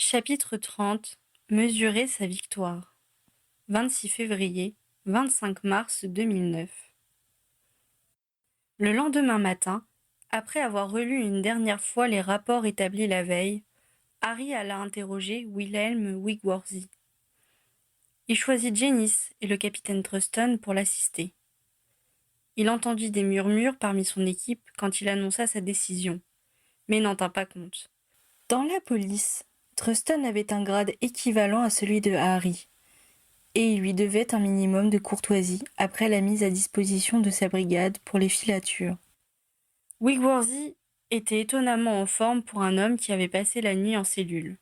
Chapitre 30. Mesurer sa victoire. 26 février, 25 mars 2009. Le lendemain matin, après avoir relu une dernière fois les rapports établis la veille, Harry alla interroger Wilhelm Wigworthy. Il choisit Janice et le capitaine Truston pour l'assister. Il entendit des murmures parmi son équipe quand il annonça sa décision, mais n'en tint pas compte. Dans la police, Truston avait un grade équivalent à celui de Harry, et il lui devait un minimum de courtoisie après la mise à disposition de sa brigade pour les filatures. Wigworthy était étonnamment en forme pour un homme qui avait passé la nuit en cellule.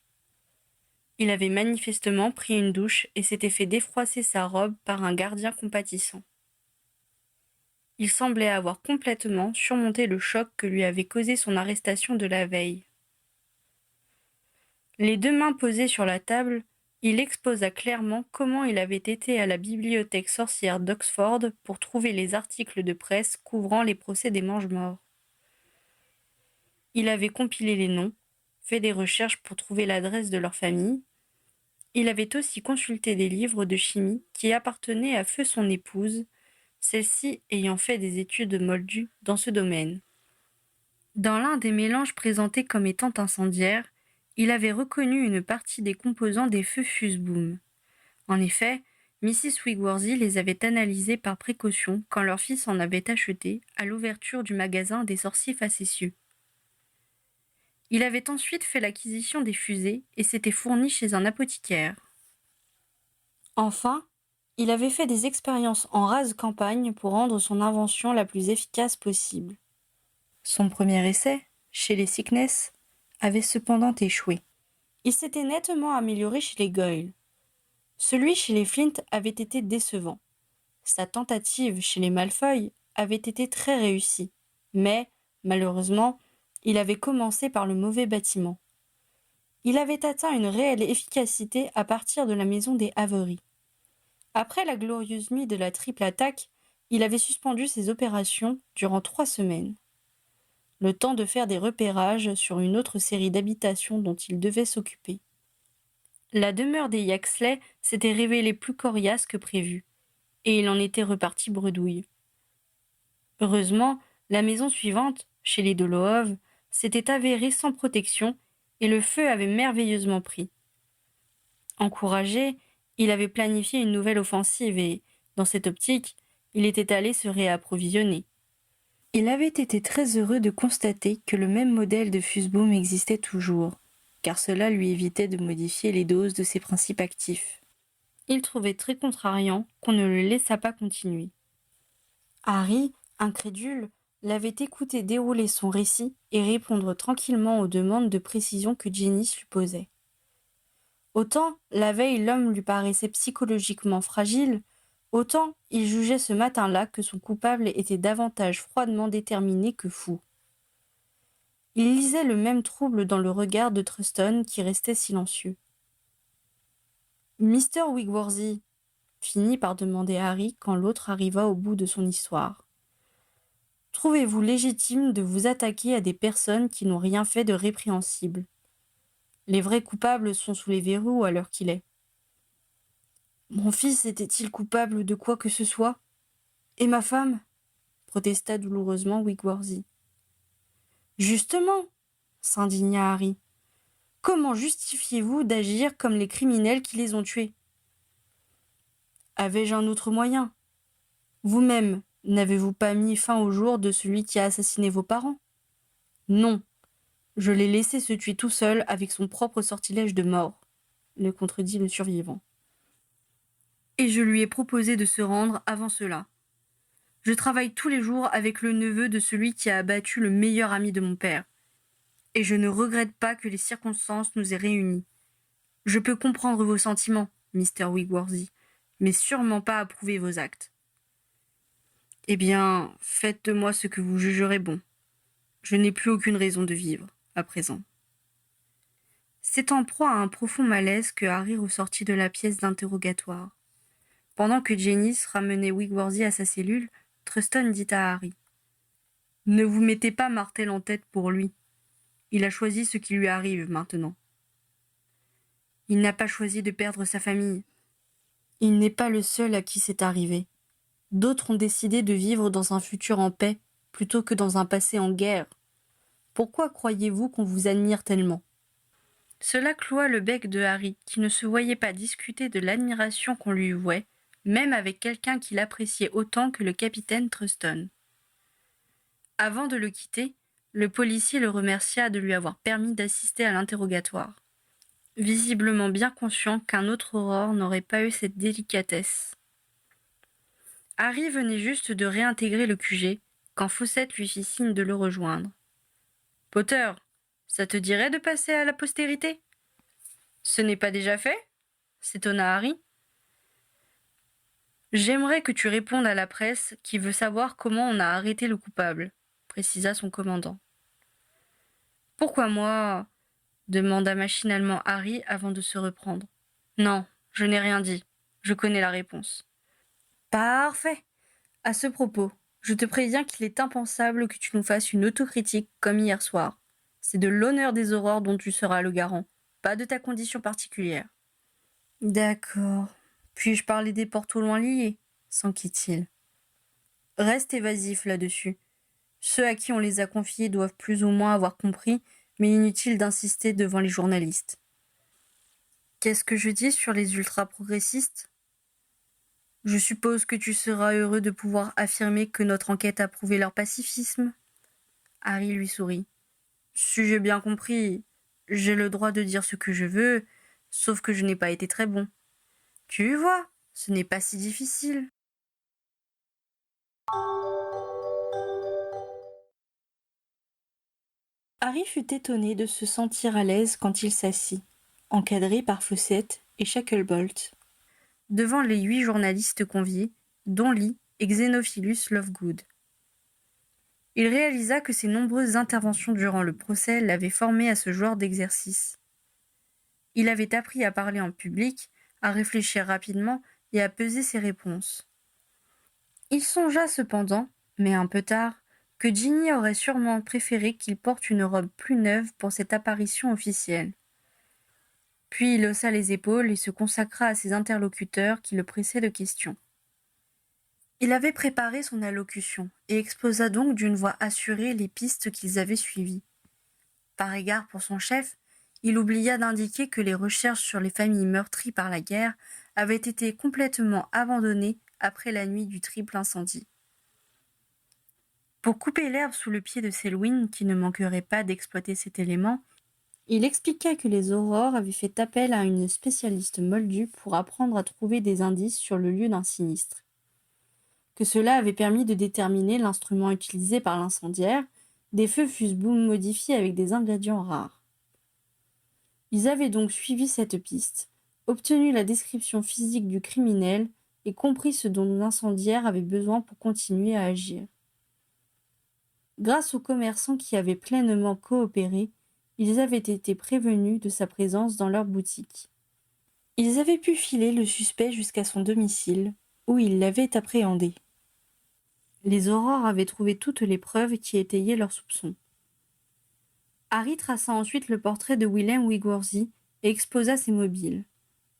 Il avait manifestement pris une douche et s'était fait défroisser sa robe par un gardien compatissant. Il semblait avoir complètement surmonté le choc que lui avait causé son arrestation de la veille. Les deux mains posées sur la table, il exposa clairement comment il avait été à la bibliothèque sorcière d'Oxford pour trouver les articles de presse couvrant les procès des mange-morts. Il avait compilé les noms, fait des recherches pour trouver l'adresse de leur famille. Il avait aussi consulté des livres de chimie qui appartenaient à feu son épouse, celle-ci ayant fait des études moldues dans ce domaine. Dans l'un des mélanges présentés comme étant incendiaires, il avait reconnu une partie des composants des feux fuse-boum. En effet, Mrs. Wigworthy les avait analysés par précaution quand leur fils en avait acheté à l'ouverture du magasin des sorciers facétieux. Il avait ensuite fait l'acquisition des fusées et s'était fourni chez un apothicaire. Enfin, il avait fait des expériences en rase campagne pour rendre son invention la plus efficace possible. Son premier essai, chez les Sickness, avait cependant échoué. Il s'était nettement amélioré chez les Goyle. Celui chez les Flint avait été décevant. Sa tentative chez les Malfoy avait été très réussie, mais, malheureusement, il avait commencé par le mauvais bâtiment. Il avait atteint une réelle efficacité à partir de la maison des Avery. Après la glorieuse nuit de la triple attaque, il avait suspendu ses opérations durant 3 semaines. Le temps de faire des repérages sur une autre série d'habitations dont il devait s'occuper. La demeure des Yaxley s'était révélée plus coriace que prévu, et il en était reparti bredouille. Heureusement, la maison suivante, chez les Dolohov, s'était avérée sans protection et le feu avait merveilleusement pris. Encouragé, il avait planifié une nouvelle offensive et, dans cette optique, il était allé se réapprovisionner. Il avait été très heureux de constater que le même modèle de fuse-boom existait toujours, car cela lui évitait de modifier les doses de ses principes actifs. Il trouvait très contrariant qu'on ne le laissât pas continuer. Harry, incrédule, l'avait écouté dérouler son récit et répondre tranquillement aux demandes de précision que Janice lui posait. Autant, la veille, l'homme lui paraissait psychologiquement fragile, autant il jugeait ce matin-là que son coupable était davantage froidement déterminé que fou. Il lisait le même trouble dans le regard de Truston qui restait silencieux. « Mr. Wigworthy » finit par demander Harry quand l'autre arriva au bout de son histoire. « Trouvez-vous légitime de vous attaquer à des personnes qui n'ont rien fait de répréhensible? Les vrais coupables sont sous les verrous à l'heure qu'il est. » « Mon fils était-il coupable de quoi que ce soit? Et ma femme ?» protesta douloureusement Wigworthy. « Justement, » s'indigna Harry. « Comment justifiez-vous d'agir comme les criminels qui les ont tués? Avais-je un autre moyen? Vous-même, n'avez-vous pas mis fin au jour de celui qui a assassiné vos parents? Non, je l'ai laissé se tuer tout seul avec son propre sortilège de mort, le contredit le survivant. Et je lui ai proposé de se rendre avant cela. Je travaille tous les jours avec le neveu de celui qui a abattu le meilleur ami de mon père. Et je ne regrette pas que les circonstances nous aient réunis. Je peux comprendre vos sentiments, Mr. Wigworthy, mais sûrement pas approuver vos actes. Eh bien, faites de moi ce que vous jugerez bon. Je n'ai plus aucune raison de vivre, à présent. C'est en proie à un profond malaise que Harry ressortit de la pièce d'interrogatoire. Pendant que Janice ramenait Wigworthy à sa cellule, Truston dit à Harry : « Ne vous mettez pas Martel en tête pour lui. Il a choisi ce qui lui arrive maintenant. » Il n'a pas choisi de perdre sa famille. Il n'est pas le seul à qui c'est arrivé. D'autres ont décidé de vivre dans un futur en paix plutôt que dans un passé en guerre. Pourquoi croyez-vous qu'on vous admire tellement ? Cela cloua le bec de Harry, qui ne se voyait pas discuter de l'admiration qu'on lui vouait, même avec quelqu'un qu'il appréciait autant que le capitaine Truston. Avant de le quitter, le policier le remercia de lui avoir permis d'assister à l'interrogatoire, visiblement bien conscient qu'un autre Aurore n'aurait pas eu cette délicatesse. Harry venait juste de réintégrer le QG quand Fawcett lui fit signe de le rejoindre. « Potter, ça te dirait de passer à la postérité ? » ?»« Ce n'est pas déjà fait ?» s'étonna Harry. « J'aimerais que tu répondes à la presse qui veut savoir comment on a arrêté le coupable, » précisa son commandant. « Pourquoi moi ?» demanda machinalement Harry avant de se reprendre. « Non, je n'ai rien dit. Je connais la réponse. »« Parfait. À ce propos, je te préviens qu'il est impensable que tu nous fasses une autocritique comme hier soir. C'est de l'honneur des aurores dont tu seras le garant, pas de ta condition particulière. »« D'accord. Puis-je parler des portes au loin liés ?» s'enquit-il. « Reste évasif là-dessus. Ceux à qui on les a confiés doivent plus ou moins avoir compris, mais inutile d'insister devant les journalistes. »« Qu'est-ce que je dis sur les ultra-progressistes ? Je suppose que tu seras heureux de pouvoir affirmer que notre enquête a prouvé leur pacifisme. » Harry lui sourit. « Si j'ai bien compris, j'ai le droit de dire ce que je veux, sauf que je n'ai pas été très bon. Tu vois, ce n'est pas si difficile. » Harry fut étonné de se sentir à l'aise quand il s'assit, encadré par Fawcett et Shacklebolt, devant les 8 journalistes conviés, dont Lee et Xenophilus Lovegood. Il réalisa que ses nombreuses interventions durant le procès l'avaient formé à ce genre d'exercice. Il avait appris à parler en public, à réfléchir rapidement et à peser ses réponses. Il songea cependant, mais un peu tard, que Ginny aurait sûrement préféré qu'il porte une robe plus neuve pour cette apparition officielle. Puis il haussa les épaules et se consacra à ses interlocuteurs qui le pressaient de questions. Il avait préparé son allocution et exposa donc d'une voix assurée les pistes qu'ils avaient suivies. Par égard pour son chef, il oublia d'indiquer que les recherches sur les familles meurtries par la guerre avaient été complètement abandonnées après la nuit du triple incendie. Pour couper l'herbe sous le pied de Selwyn, qui ne manquerait pas d'exploiter cet élément, il expliqua que les aurores avaient fait appel à une spécialiste moldue pour apprendre à trouver des indices sur le lieu d'un sinistre, que cela avait permis de déterminer l'instrument utilisé par l'incendiaire, des feux fuseboom modifiés avec des ingrédients rares. Ils avaient donc suivi cette piste, obtenu la description physique du criminel et compris ce dont l'incendiaire avait besoin pour continuer à agir. Grâce aux commerçants qui avaient pleinement coopéré, ils avaient été prévenus de sa présence dans leur boutique. Ils avaient pu filer le suspect jusqu'à son domicile, où ils l'avaient appréhendé. Les aurores avaient trouvé toutes les preuves qui étayaient leurs soupçons. Harry traça ensuite le portrait de Willem Wigworthy et exposa ses mobiles.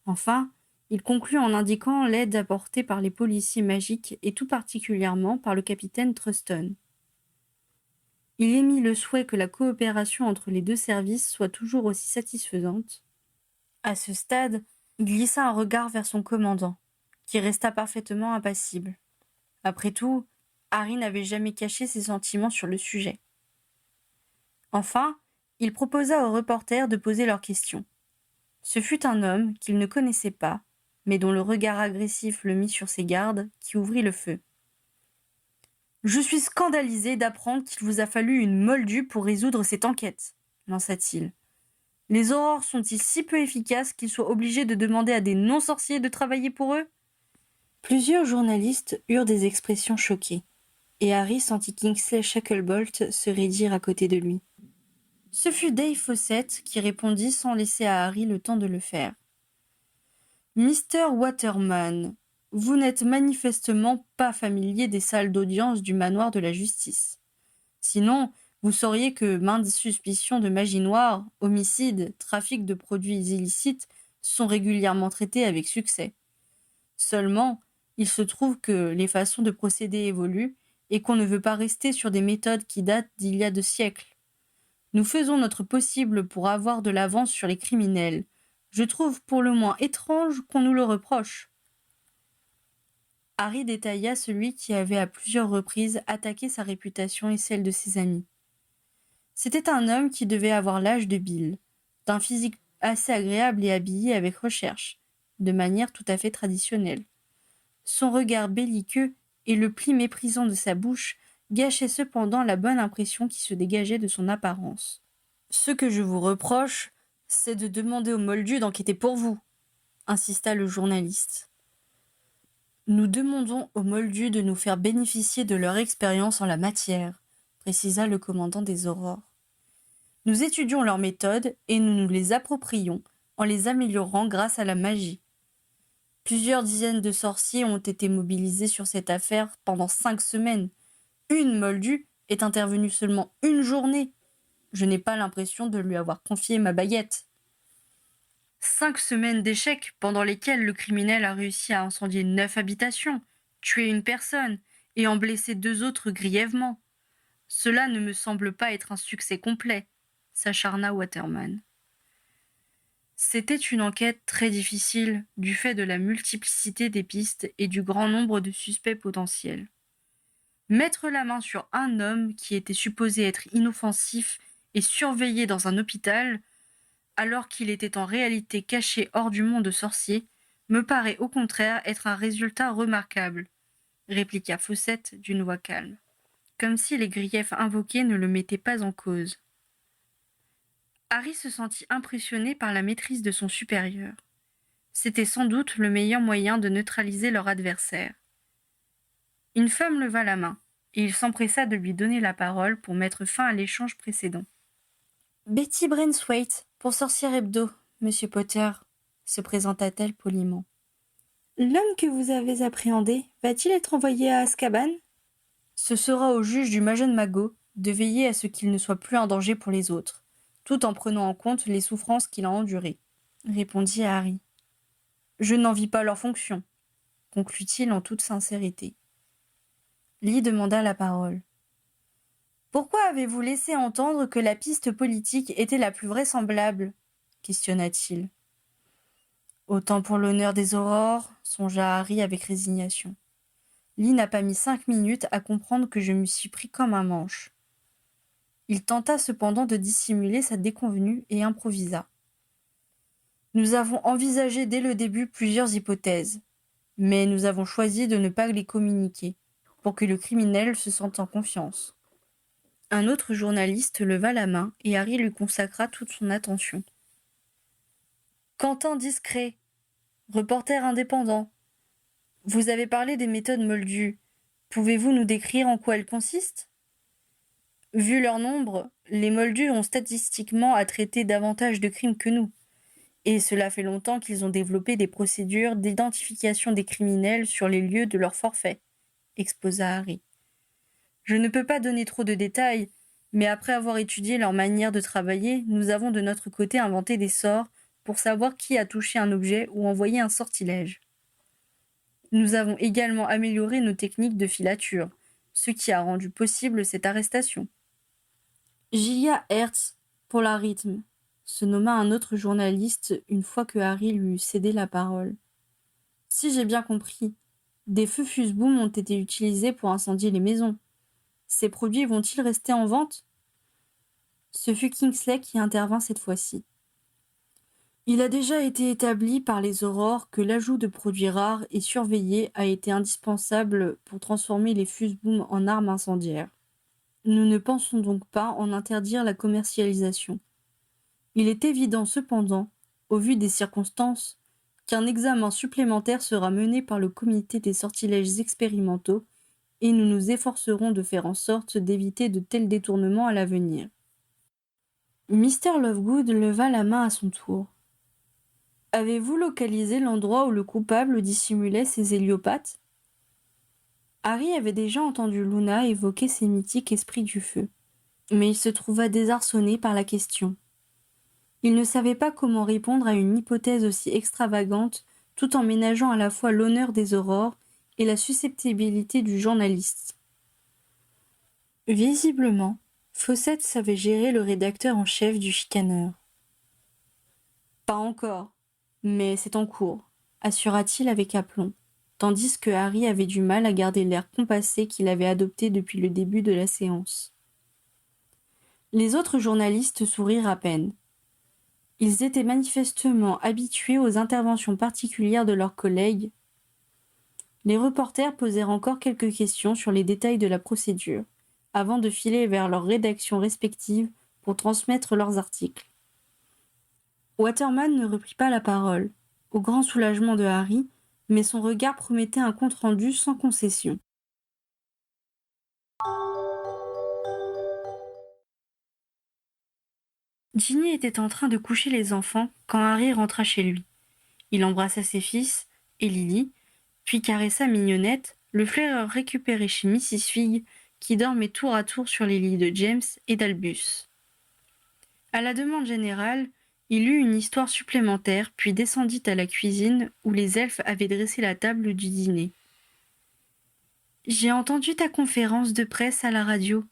Enfin, il conclut en indiquant l'aide apportée par les policiers magiques et tout particulièrement par le capitaine Truston. Il émit le souhait que la coopération entre les deux services soit toujours aussi satisfaisante. À ce stade, il glissa un regard vers son commandant, qui resta parfaitement impassible. Après tout, Harry n'avait jamais caché ses sentiments sur le sujet. Enfin, il proposa aux reporters de poser leurs questions. Ce fut un homme qu'il ne connaissait pas, mais dont le regard agressif le mit sur ses gardes, qui ouvrit le feu. « Je suis scandalisé d'apprendre qu'il vous a fallu une moldue pour résoudre cette enquête, » lança-t-il. « Les aurores sont-ils si peu efficaces qu'ils soient obligés de demander à des non-sorciers de travailler pour eux ?» Plusieurs journalistes eurent des expressions choquées, et Harry sentit Kingsley Shacklebolt se raidir à côté de lui. Ce fut Dave Fawcett qui répondit sans laisser à Harry le temps de le faire. « Mr. Waterman, vous n'êtes manifestement pas familier des salles d'audience du manoir de la justice. Sinon, vous sauriez que maintes suspicions de magie noire, homicide, trafic de produits illicites sont régulièrement traités avec succès. Seulement, il se trouve que les façons de procéder évoluent et qu'on ne veut pas rester sur des méthodes qui datent d'il y a 2 siècles. Nous faisons notre possible pour avoir de l'avance sur les criminels. Je trouve pour le moins étrange qu'on nous le reproche. Harry détailla celui qui avait à plusieurs reprises attaqué sa réputation et celle de ses amis. C'était un homme qui devait avoir l'âge de Bill, d'un physique assez agréable et habillé avec recherche, de manière tout à fait traditionnelle. Son regard belliqueux et le pli méprisant de sa bouche gâchaient cependant la bonne impression qui se dégageait de son apparence. « Ce que je vous reproche, c'est de demander aux Moldus d'enquêter pour vous, » insista le journaliste. « Nous demandons aux Moldus de nous faire bénéficier de leur expérience en la matière, » précisa le commandant des Aurores. « Nous étudions leurs méthodes et nous nous les approprions en les améliorant grâce à la magie. Plusieurs dizaines de sorciers ont été mobilisés sur cette affaire pendant 5 semaines. Une Moldue est intervenue seulement une journée. Je n'ai pas l'impression de lui avoir confié ma baguette. 5 semaines d'échecs pendant lesquelles le criminel a réussi à incendier 9 habitations, tuer une personne et en blesser 2 autres grièvement. Cela ne me semble pas être un succès complet, s'acharna Waterman. C'était une enquête très difficile du fait de la multiplicité des pistes et du grand nombre de suspects potentiels. Mettre la main sur un homme qui était supposé être inoffensif et surveillé dans un hôpital, alors qu'il était en réalité caché hors du monde sorcier, me paraît au contraire être un résultat remarquable, répliqua Fawcett d'une voix calme, comme si les griefs invoqués ne le mettaient pas en cause. Harry se sentit impressionné par la maîtrise de son supérieur. C'était sans doute le meilleur moyen de neutraliser leur adversaire. Une femme leva la main, et il s'empressa de lui donner la parole pour mettre fin à l'échange précédent. « Betty Braithwaite, pour Sorcière Hebdo, Monsieur Potter, » se présenta-t-elle poliment. « L'homme que vous avez appréhendé va-t-il être envoyé à Azkaban ? Ce sera au juge du Major Mago de veiller à ce qu'il ne soit plus un danger pour les autres, tout en prenant en compte les souffrances qu'il a endurées, » répondit Harry. « Je n'envie pas leur fonction, » conclut-il en toute sincérité. Lee demanda la parole. « Pourquoi avez-vous laissé entendre que la piste politique était la plus vraisemblable ?» questionna-t-il. « Autant pour l'honneur des Aurores, » songea Harry avec résignation. Lee n'a pas mis 5 minutes à comprendre que je me suis pris comme un manche. Il tenta cependant de dissimuler sa déconvenue et improvisa. « Nous avons envisagé dès le début plusieurs hypothèses, mais nous avons choisi de ne pas les communiquer, pour que le criminel se sente en confiance. » Un autre journaliste leva la main et Harry lui consacra toute son attention. « Quentin Discret, reporter indépendant. Vous avez parlé des méthodes moldues. Pouvez-vous nous décrire en quoi elles consistent ? Vu leur nombre, les moldus ont statistiquement à traiter davantage de crimes que nous. Et cela fait longtemps qu'ils ont développé des procédures d'identification des criminels sur les lieux de leur forfait, » exposa Harry. « Je ne peux pas donner trop de détails, mais après avoir étudié leur manière de travailler, nous avons de notre côté inventé des sorts pour savoir qui a touché un objet ou envoyé un sortilège. Nous avons également amélioré nos techniques de filature, ce qui a rendu possible cette arrestation. » J.A. Hertz, pour la rythme, se nomma un autre journaliste une fois que Harry lui eut cédé la parole. « Si j'ai bien compris, des feux fuseboom ont été utilisés pour incendier les maisons. Ces produits vont-ils rester en vente ? » Ce fut Kingsley qui intervint cette fois-ci. « Il a déjà été établi par les Aurores que l'ajout de produits rares et surveillés a été indispensable pour transformer les fusebooms en armes incendiaires. Nous ne pensons donc pas en interdire la commercialisation. Il est évident cependant, au vu des circonstances, qu'un examen supplémentaire sera mené par le comité des sortilèges expérimentaux et nous nous efforcerons de faire en sorte d'éviter de tels détournements à l'avenir. » Mr. Lovegood leva la main à son tour. « Avez-vous localisé l'endroit où le coupable dissimulait ses héliopathes ?» Harry avait déjà entendu Luna évoquer ces mythiques esprits du feu, mais il se trouva désarçonné par la question. Il ne savait pas comment répondre à une hypothèse aussi extravagante, tout en ménageant à la fois l'honneur des aurores et la susceptibilité du journaliste. Visiblement, Fawcett savait gérer le rédacteur en chef du chicaneur. « Pas encore, mais c'est en cours », assura-t-il avec aplomb, tandis que Harry avait du mal à garder l'air compassé qu'il avait adopté depuis le début de la séance. Les autres journalistes sourirent à peine. Ils étaient manifestement habitués aux interventions particulières de leurs collègues. Les reporters posèrent encore quelques questions sur les détails de la procédure, avant de filer vers leurs rédactions respectives pour transmettre leurs articles. Waterman ne reprit pas la parole, au grand soulagement de Harry, mais son regard promettait un compte-rendu sans concession. Ginny était en train de coucher les enfants quand Harry rentra chez lui. Il embrassa ses fils et Lily, puis caressa Mignonnette, le flaireur récupéré chez Mrs. Figg, qui dormait tour à tour sur les lits de James et d'Albus. À la demande générale, il eut une histoire supplémentaire, puis descendit à la cuisine où les elfes avaient dressé la table du dîner. « J'ai entendu ta conférence de presse à la radio,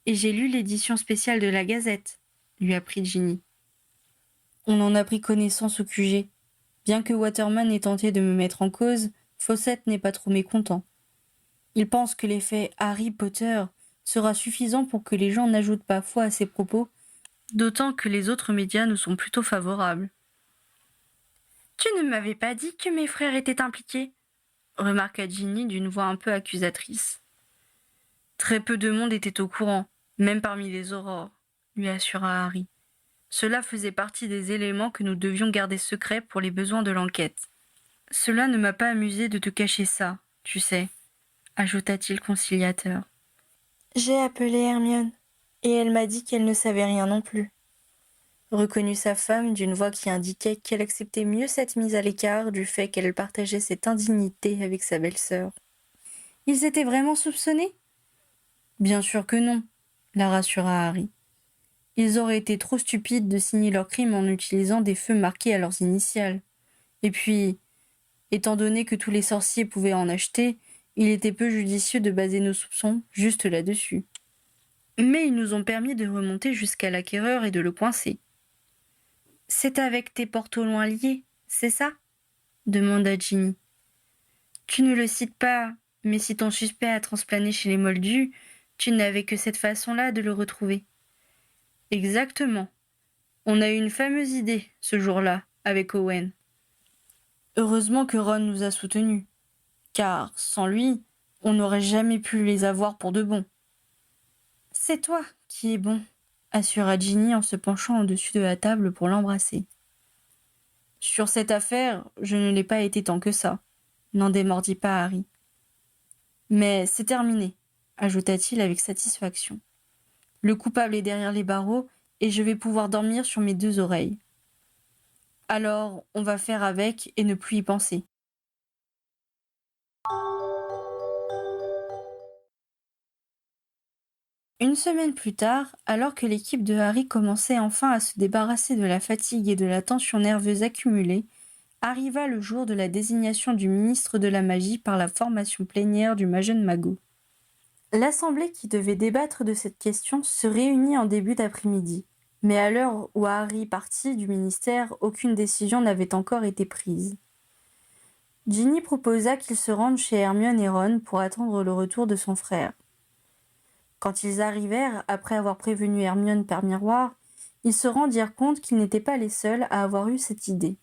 et j'ai lu l'édition spéciale de la Gazette, » lui apprit Ginny. On en a pris connaissance au QG. Bien que Waterman ait tenté de me mettre en cause, Fawcett n'est pas trop mécontent. Il pense que l'effet Harry Potter sera suffisant pour que les gens n'ajoutent pas foi à ses propos, d'autant que les autres médias nous sont plutôt favorables. « Tu ne m'avais pas dit que mes frères étaient impliqués ?» remarqua Ginny d'une voix un peu accusatrice. « Très peu de monde était au courant, même parmi les aurores, » lui assura Harry. « Cela faisait partie des éléments que nous devions garder secrets pour les besoins de l'enquête. Cela ne m'a pas amusé de te cacher ça, tu sais, » ajouta-t-il conciliateur. « J'ai appelé Hermione, et elle m'a dit qu'elle ne savait rien non plus. » Reconnut sa femme d'une voix qui indiquait qu'elle acceptait mieux cette mise à l'écart du fait qu'elle partageait cette indignité avec sa belle-sœur. « Ils étaient vraiment soupçonnés ? » ?»« Bien sûr que non, » la rassura Harry. « Ils auraient été trop stupides de signer leur crime en utilisant des feux marqués à leurs initiales. Et puis, étant donné que tous les sorciers pouvaient en acheter, il était peu judicieux de baser nos soupçons juste là-dessus. Mais ils nous ont permis de remonter jusqu'à l'acquéreur et de le coincer. »« C'est avec tes portes au loin liés, c'est ça ?» demanda Ginny. « Tu ne le cites pas, mais si ton suspect a transplané chez les Moldus, tu n'avais que cette façon-là de le retrouver. » »« Exactement. On a eu une fameuse idée, ce jour-là, avec Owen. Heureusement que Ron nous a soutenus, car, sans lui, on n'aurait jamais pu les avoir pour de bon. »« C'est toi qui es bon, » assura Ginny en se penchant au-dessus de la table pour l'embrasser. « Sur cette affaire, je ne l'ai pas été tant que ça, » n'en démordit pas Harry. « Mais c'est terminé, » ajouta-t-il avec satisfaction. « Le coupable est derrière les barreaux et je vais pouvoir dormir sur mes deux oreilles. Alors, on va faire avec et ne plus y penser. » Une semaine plus tard, alors que l'équipe de Harry commençait enfin à se débarrasser de la fatigue et de la tension nerveuse accumulée, arriva le jour de la désignation du ministre de la Magie par la formation plénière du Majun Magot. L'assemblée qui devait débattre de cette question se réunit en début d'après-midi, mais à l'heure où Harry partit du ministère, aucune décision n'avait encore été prise. Ginny proposa qu'il se rende chez Hermione et Ron pour attendre le retour de son frère. Quand ils arrivèrent, après avoir prévenu Hermione par miroir, ils se rendirent compte qu'ils n'étaient pas les seuls à avoir eu cette idée.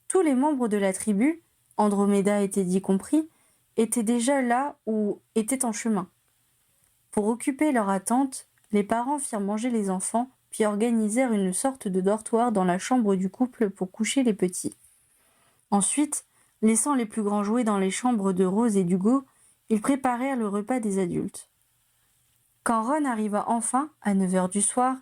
Tous les membres de la tribu, Andromeda et Teddy compris, étaient déjà là ou étaient en chemin. Pour occuper leur attente, les parents firent manger les enfants, puis organisèrent une sorte de dortoir dans la chambre du couple pour coucher les petits. Ensuite, laissant les plus grands jouer dans les chambres de Rose et d'Hugo, ils préparèrent le repas des adultes. Quand Ron arriva enfin, à 9 heures du soir,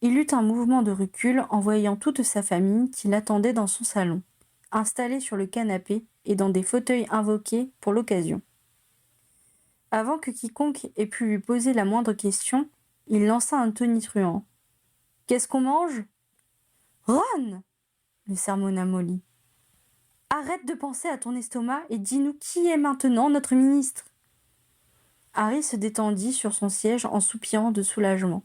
il eut un mouvement de recul en voyant toute sa famille qui l'attendait dans son salon, installée sur le canapé et dans des fauteuils invoqués pour l'occasion. Avant que quiconque ait pu lui poser la moindre question, il lança un tonitruant. « Qu'est-ce qu'on mange ?» Ron! Le sermonna Molly. Arrête de penser à ton estomac et dis-nous qui est maintenant notre ministre. Harry se détendit sur son siège en soupirant de soulagement.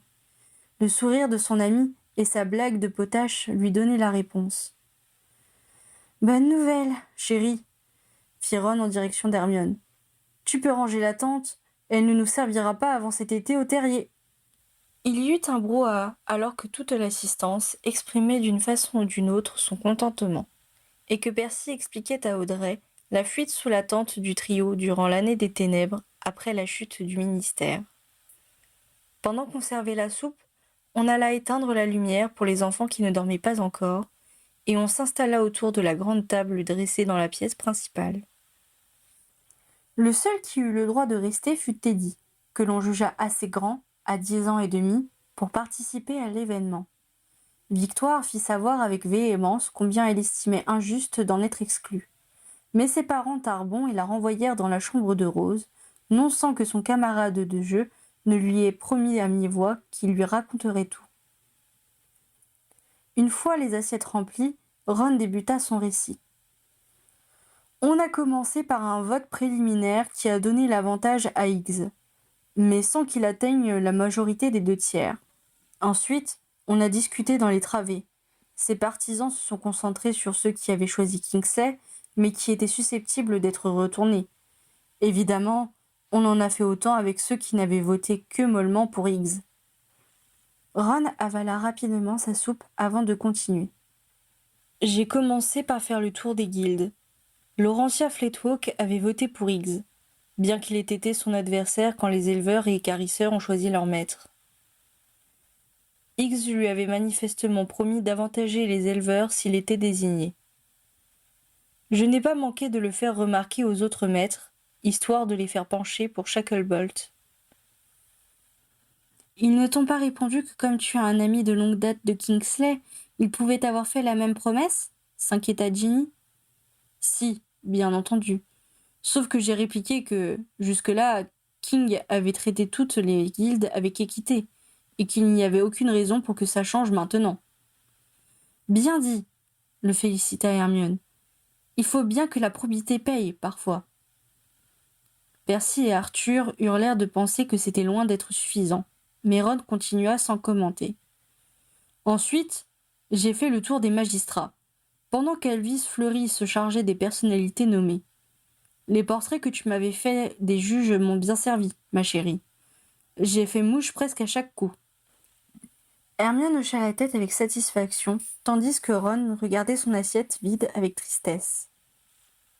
Le sourire de son ami et sa blague de potache lui donnaient la réponse. Bonne nouvelle, chérie, fit Ron en direction d'Hermione. Tu peux ranger la tente, elle ne nous servira pas avant cet été au terrier. Il y eut un brouhaha alors que toute l'assistance exprimait d'une façon ou d'une autre son contentement, et que Percy expliquait à Audrey la fuite sous la tente du trio durant l'année des ténèbres après la chute du ministère. Pendant qu'on servait la soupe, on alla éteindre la lumière pour les enfants qui ne dormaient pas encore, et on s'installa autour de la grande table dressée dans la pièce principale. Le seul qui eut le droit de rester fut Teddy, que l'on jugea assez grand, à 10 ans et demi, pour participer à l'événement. Victoire fit savoir avec véhémence combien elle estimait injuste d'en être exclue. Mais ses parents tinrent bon et la renvoyèrent dans la chambre de Rose, non sans que son camarade de jeu ne lui ait promis à mi-voix qu'il lui raconterait tout. Une fois les assiettes remplies, Ron débuta son récit. On a commencé par un vote préliminaire qui a donné l'avantage à Higgs, mais sans qu'il atteigne la majorité des 2/3. Ensuite, on a discuté dans les travées. Ses partisans se sont concentrés sur ceux qui avaient choisi Kingsley, mais qui étaient susceptibles d'être retournés. Évidemment, on en a fait autant avec ceux qui n'avaient voté que mollement pour Higgs. Ron avala rapidement sa soupe avant de continuer. J'ai commencé par faire le tour des guildes. Laurentia Fleetwood avait voté pour Higgs, bien qu'il ait été son adversaire quand les éleveurs et écarisseurs ont choisi leur maître. Higgs lui avait manifestement promis d'avantager les éleveurs s'il était désigné. Je n'ai pas manqué de le faire remarquer aux autres maîtres, histoire de les faire pencher pour Shacklebolt. Ils ne t'ont pas répondu que comme tu as un ami de longue date de Kingsley, ils pouvaient avoir fait la même promesse ? S'inquiéta Ginny. Si, bien entendu. Sauf que j'ai répliqué que, jusque-là, King avait traité toutes les guildes avec équité, et qu'il n'y avait aucune raison pour que ça change maintenant. Bien dit, le félicita Hermione. Il faut bien que la probité paye, parfois. Percy et Arthur eurent l'air de penser que c'était loin d'être suffisant, mais Ron continua sans commenter. Ensuite, j'ai fait le tour des magistrats, pendant qu'Alvis Fleury se chargeait des personnalités nommées. Les portraits que tu m'avais faits des juges m'ont bien servi, ma chérie. J'ai fait mouche presque à chaque coup. Hermione hocha la tête avec satisfaction, tandis que Ron regardait son assiette vide avec tristesse.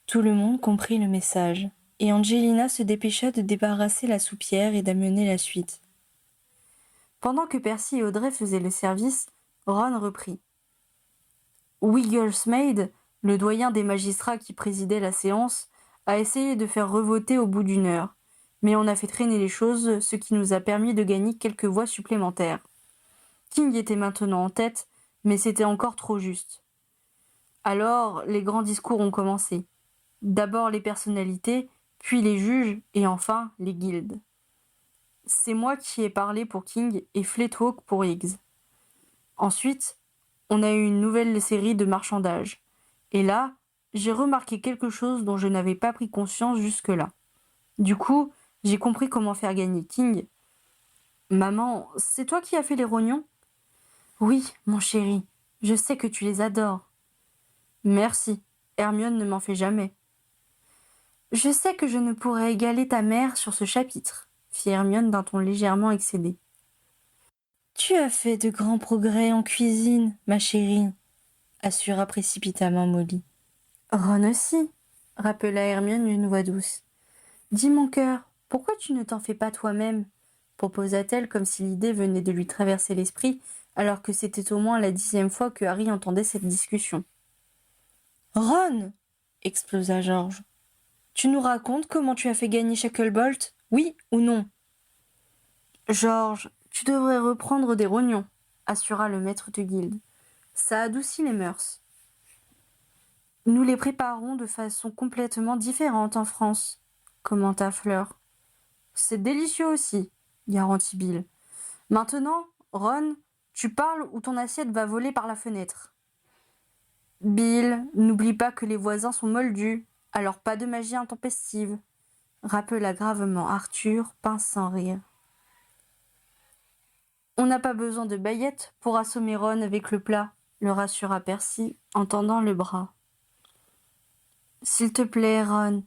Tout le monde comprit le message, et Angelina se dépêcha de débarrasser la soupière et d'amener la suite. Pendant que Percy et Audrey faisaient le service, Ron reprit. Wigglesmaid, le doyen des magistrats qui présidait la séance, a essayé de faire revoter au bout d'1 heure, mais on a fait traîner les choses, ce qui nous a permis de gagner quelques voix supplémentaires. King était maintenant en tête, mais c'était encore trop juste. Alors, les grands discours ont commencé. D'abord les personnalités, puis les juges, et enfin les guildes. C'est moi qui ai parlé pour King et Fleetwood pour Higgs. Ensuite, on a eu une nouvelle série de marchandages. Et là, j'ai remarqué quelque chose dont je n'avais pas pris conscience jusque-là. Du coup, j'ai compris comment faire gagner King. Maman, c'est toi qui as fait les rognons ? Oui, mon chéri, je sais que tu les adores. Merci, Hermione ne m'en fait jamais. Je sais que je ne pourrai égaler ta mère sur ce chapitre, fit Hermione d'un ton légèrement excédé. Tu as fait de grands progrès en cuisine, ma chérie, assura précipitamment Molly. Ron aussi, rappela Hermione d'une voix douce. Dis mon cœur, pourquoi tu ne t'en fais pas toi-même ? Proposa-t-elle comme si l'idée venait de lui traverser l'esprit, alors que c'était au moins la 10e fois que Harry entendait cette discussion. Ron ! Explosa George. Tu nous racontes comment tu as fait gagner Shacklebolt, oui ou non ? George, tu devrais reprendre des rognons, assura le maître de guilde. Ça adoucit les mœurs. Nous les préparons de façon complètement différente en France, commenta Fleur. C'est délicieux aussi, garantit Bill. Maintenant, Ron, tu parles ou ton assiette va voler par la fenêtre. Bill, n'oublie pas que les voisins sont moldus, alors pas de magie intempestive, rappela gravement Arthur, pince sans rire. On n'a pas besoin de baguettes pour assommer Ron avec le plat, le rassura Percy en tendant le bras. S'il te plaît, Ron,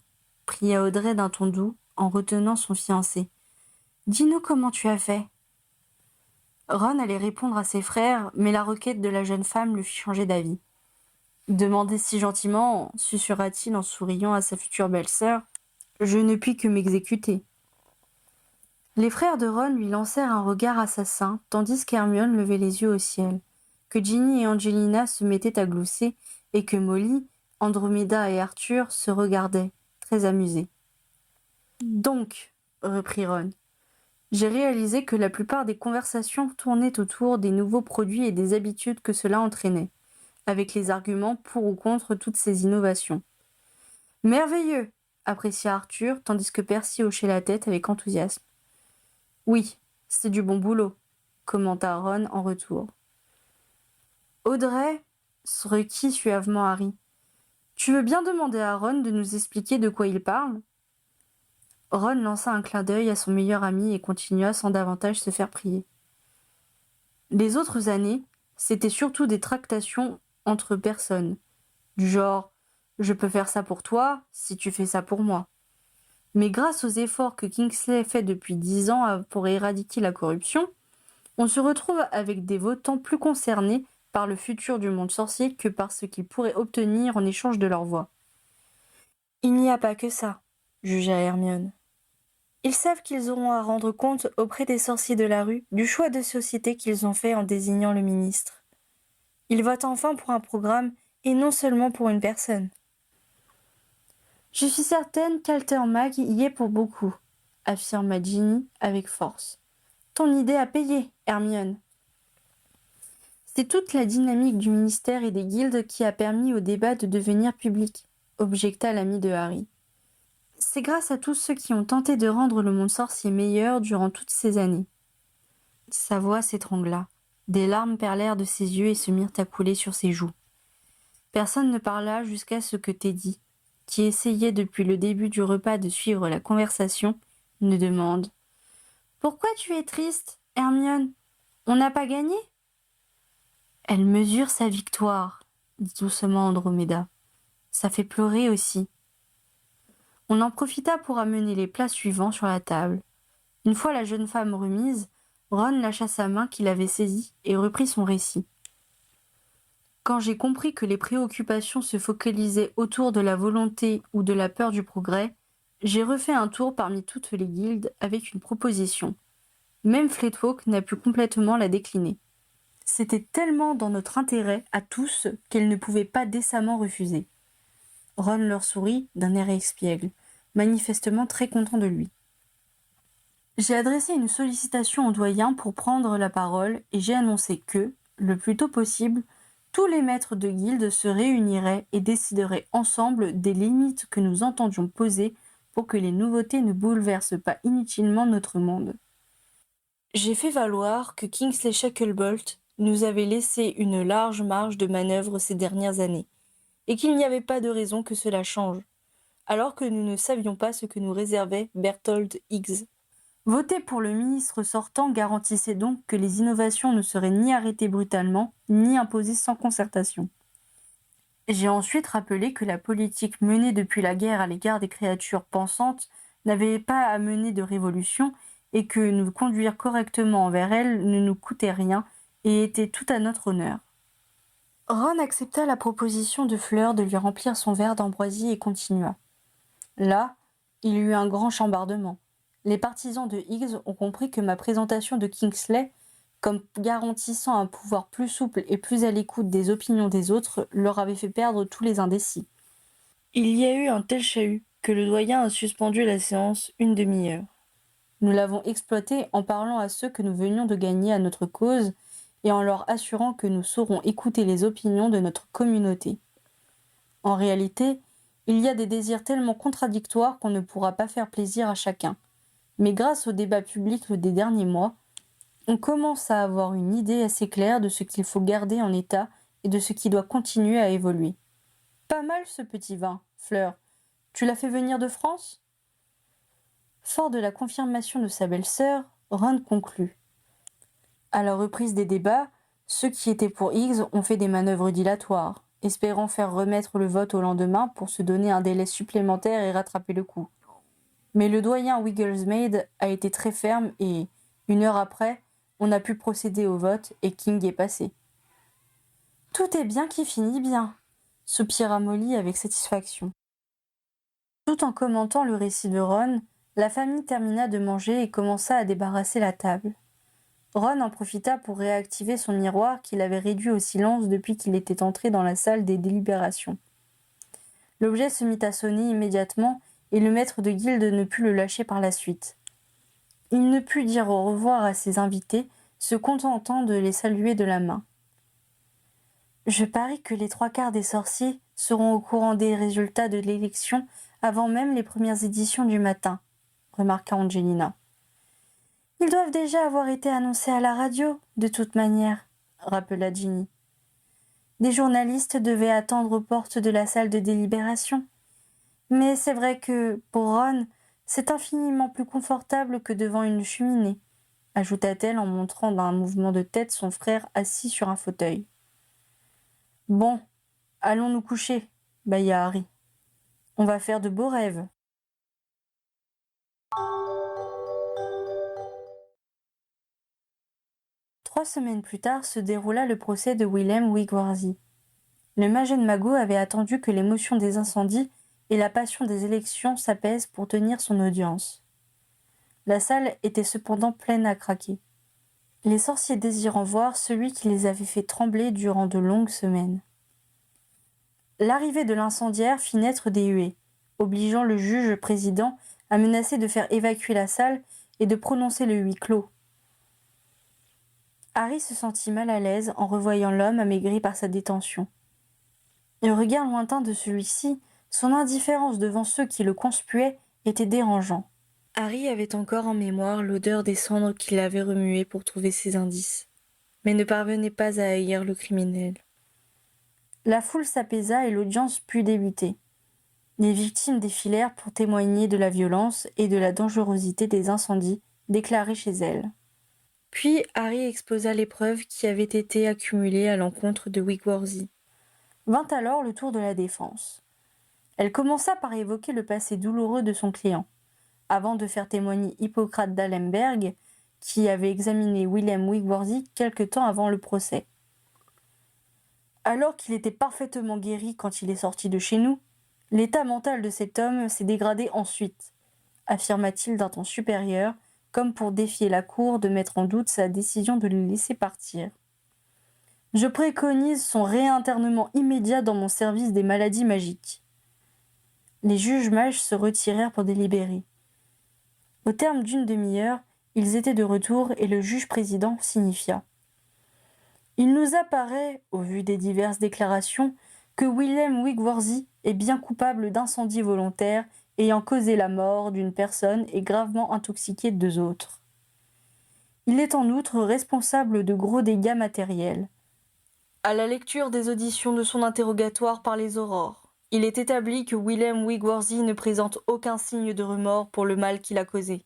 pria Audrey d'un ton doux en retenant son fiancé. Dis-nous comment tu as fait. Ron allait répondre à ses frères, mais la requête de la jeune femme le fit changer d'avis. Demandé si gentiment, susurra-t-il en souriant à sa future belle-sœur, je ne puis que m'exécuter. Les frères de Ron lui lancèrent un regard assassin, tandis qu'Hermione levait les yeux au ciel, que Ginny et Angelina se mettaient à glousser, et que Molly, Andromeda et Arthur se regardaient, très amusés. Donc, reprit Ron, j'ai réalisé que la plupart des conversations tournaient autour des nouveaux produits et des habitudes que cela entraînait, avec les arguments pour ou contre toutes ces innovations. Merveilleux, apprécia Arthur, tandis que Percy hochait la tête avec enthousiasme. Oui, c'est du bon boulot, commenta Ron en retour. Audrey, requit suavement Harry, tu veux bien demander à Ron de nous expliquer de quoi il parle? Ron lança un clin d'œil à son meilleur ami et continua sans davantage se faire prier. Les autres années, c'était surtout des tractations entre personnes, du genre « je peux faire ça pour toi si tu fais ça pour moi ». Mais grâce aux efforts que Kingsley fait depuis 10 ans pour éradiquer la corruption, on se retrouve avec des votants plus concernés par le futur du monde sorcier que par ce qu'ils pourraient obtenir en échange de leur voix. Il n'y a pas que ça, jugea Hermione. Ils savent qu'ils auront à rendre compte auprès des sorciers de la rue du choix de société qu'ils ont fait en désignant le ministre. Ils votent enfin pour un programme et non seulement pour une personne. Je suis certaine qu'Altermag y est pour beaucoup, affirma Ginny avec force. Ton idée a payé, Hermione. C'est toute la dynamique du ministère et des guildes qui a permis au débat de devenir public, objecta l'ami de Harry. C'est grâce à tous ceux qui ont tenté de rendre le monde sorcier meilleur durant toutes ces années. Sa voix s'étrangla. Des larmes perlèrent de ses yeux et se mirent à couler sur ses joues. Personne ne parla jusqu'à ce que Teddy, qui essayait depuis le début du repas de suivre la conversation, ne demande « Pourquoi tu es triste, Hermione? On n'a pas gagné ?» Elle mesure sa victoire, dit doucement Andromeda. Ça fait pleurer aussi. On en profita pour amener les plats suivants sur la table. Une fois la jeune femme remise, Ron lâcha sa main qu'il avait saisie et reprit son récit. Quand j'ai compris que les préoccupations se focalisaient autour de la volonté ou de la peur du progrès, j'ai refait un tour parmi toutes les guildes avec une proposition. Même Fleetwalk n'a pu complètement la décliner. C'était tellement dans notre intérêt à tous qu'elle ne pouvait pas décemment refuser. Ron leur sourit d'un air espiègle, manifestement très content de lui. J'ai adressé une sollicitation au doyen pour prendre la parole et j'ai annoncé que, le plus tôt possible, tous les maîtres de guilde se réuniraient et décideraient ensemble des limites que nous entendions poser pour que les nouveautés ne bouleversent pas inutilement notre monde. J'ai fait valoir que Kingsley Shacklebolt nous avait laissé une large marge de manœuvre ces dernières années, et qu'il n'y avait pas de raison que cela change, alors que nous ne savions pas ce que nous réservait Berthold Higgs. Voter pour le ministre sortant garantissait donc que les innovations ne seraient ni arrêtées brutalement, ni imposées sans concertation. J'ai ensuite rappelé que la politique menée depuis la guerre à l'égard des créatures pensantes n'avait pas à mener de révolution et que nous conduire correctement envers elles ne nous coûtait rien et était tout à notre honneur. Ron accepta la proposition de Fleur de lui remplir son verre d'ambroisie et continua. Là, il y eut un grand chambardement. Les partisans de Higgs ont compris que ma présentation de Kingsley, comme garantissant un pouvoir plus souple et plus à l'écoute des opinions des autres, leur avait fait perdre tous les indécis. Il y a eu un tel chahut que le doyen a suspendu la séance une demi-heure. Nous l'avons exploité en parlant à ceux que nous venions de gagner à notre cause et en leur assurant que nous saurons écouter les opinions de notre communauté. En réalité, il y a des désirs tellement contradictoires qu'on ne pourra pas faire plaisir à chacun. Mais grâce au débat public des derniers mois, on commence à avoir une idée assez claire de ce qu'il faut garder en état et de ce qui doit continuer à évoluer. Pas mal ce petit vin, Fleur. Tu l'as fait venir de France ? Fort de la confirmation de sa belle-sœur, Ron conclut. À la reprise des débats, ceux qui étaient pour Higgs ont fait des manœuvres dilatoires, espérant faire remettre le vote au lendemain pour se donner un délai supplémentaire et rattraper le coup. Mais le doyen Wigglesmaid a été très ferme et, 1 heure après, on a pu procéder au vote et King est passé. « Tout est bien qui finit bien », soupira Molly avec satisfaction. Tout en commentant le récit de Ron, la famille termina de manger et commença à débarrasser la table. Ron en profita pour réactiver son miroir qu'il avait réduit au silence depuis qu'il était entré dans la salle des délibérations. L'objet se mit à sonner immédiatement et le maître de guilde ne put le lâcher par la suite. Il ne put dire au revoir à ses invités, se contentant de les saluer de la main. « Je parie que les 3/4 des sorciers seront au courant des résultats de l'élection avant même les premières éditions du matin, » remarqua Angelina. « Ils doivent déjà avoir été annoncés à la radio, de toute manière, » rappela Ginny. Des journalistes devaient attendre aux portes de la salle de délibération. Mais c'est vrai que, pour Ron, c'est infiniment plus confortable que devant une cheminée, ajouta-t-elle en montrant d'un mouvement de tête son frère assis sur un fauteuil. « Bon, allons nous coucher, » bâilla Harry. « On va faire de beaux rêves. » 3 semaines plus tard se déroula le procès de Willem Wigwarzy. Le Magen Mago avait attendu que l'émotion des incendies et la passion des élections s'apaisent pour tenir son audience. La salle était cependant pleine à craquer. Les sorciers désirant voir celui qui les avait fait trembler durant de longues semaines. L'arrivée de l'incendiaire fit naître des huées, obligeant le juge président à menacer de faire évacuer la salle et de prononcer le huis clos. Harry se sentit mal à l'aise en revoyant l'homme amaigri par sa détention. Au regard lointain de celui-ci, son indifférence devant ceux qui le conspuaient était dérangeant. Harry avait encore en mémoire l'odeur des cendres qu'il avait remuées pour trouver ses indices, mais ne parvenait pas à haïr le criminel. La foule s'apaisa et l'audience put débuter. Les victimes défilèrent pour témoigner de la violence et de la dangerosité des incendies déclarés chez elles. Puis Harry exposa les preuves qui avaient été accumulées à l'encontre de Wigwarzy. Vint alors le tour de la défense. Elle commença par évoquer le passé douloureux de son client, avant de faire témoigner Hippocrate d'Alemberg, qui avait examiné Willem Wigwarzy quelque temps avant le procès. Alors qu'il était parfaitement guéri quand il est sorti de chez nous, l'état mental de cet homme s'est dégradé ensuite, affirma-t-il d'un ton supérieur, comme pour défier la cour de mettre en doute sa décision de le laisser partir. Je préconise son réinternement immédiat dans mon service des maladies magiques. Les juges mages se retirèrent pour délibérer. Au terme d'une demi-heure, ils étaient de retour et le juge-président signifia. Il nous apparaît, au vu des diverses déclarations, que Willem Wigwarzy est bien coupable d'incendie volontaire ayant causé la mort d'une personne et gravement intoxiqué 2 autres. Il est en outre responsable de gros dégâts matériels. À la lecture des auditions de son interrogatoire par les aurores, il est établi que Willem Wigwarzy ne présente aucun signe de remords pour le mal qu'il a causé.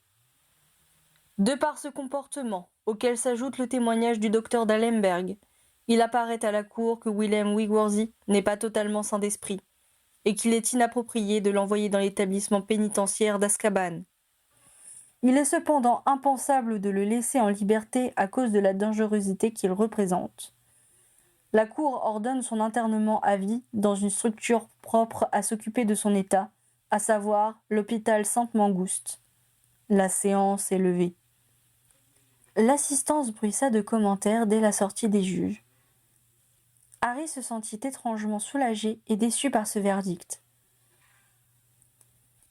De par ce comportement, auquel s'ajoute le témoignage du docteur d'Alemberg, il apparaît à la cour que Willem Wigwarzy n'est pas totalement sain d'esprit, et qu'il est inapproprié de l'envoyer dans l'établissement pénitentiaire d'Azkaban. Il est cependant impensable de le laisser en liberté à cause de la dangerosité qu'il représente. La Cour ordonne son internement à vie dans une structure propre à s'occuper de son état, à savoir l'hôpital Sainte-Mangouste. La séance est levée. L'assistance bruissa de commentaires dès la sortie des juges. Harry se sentit étrangement soulagé et déçu par ce verdict.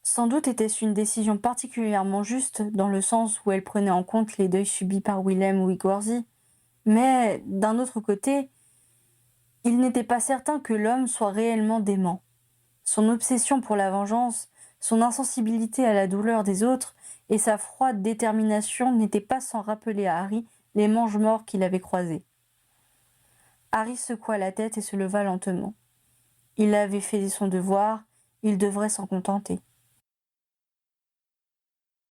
Sans doute était-ce une décision particulièrement juste dans le sens où elle prenait en compte les deuils subis par Willem Wigwarzy, mais, d'un autre côté, il n'était pas certain que l'homme soit réellement dément. Son obsession pour la vengeance, son insensibilité à la douleur des autres et sa froide détermination n'étaient pas sans rappeler à Harry les mange-morts qu'il avait croisés. Harry secoua la tête et se leva lentement. Il avait fait son devoir, il devrait s'en contenter.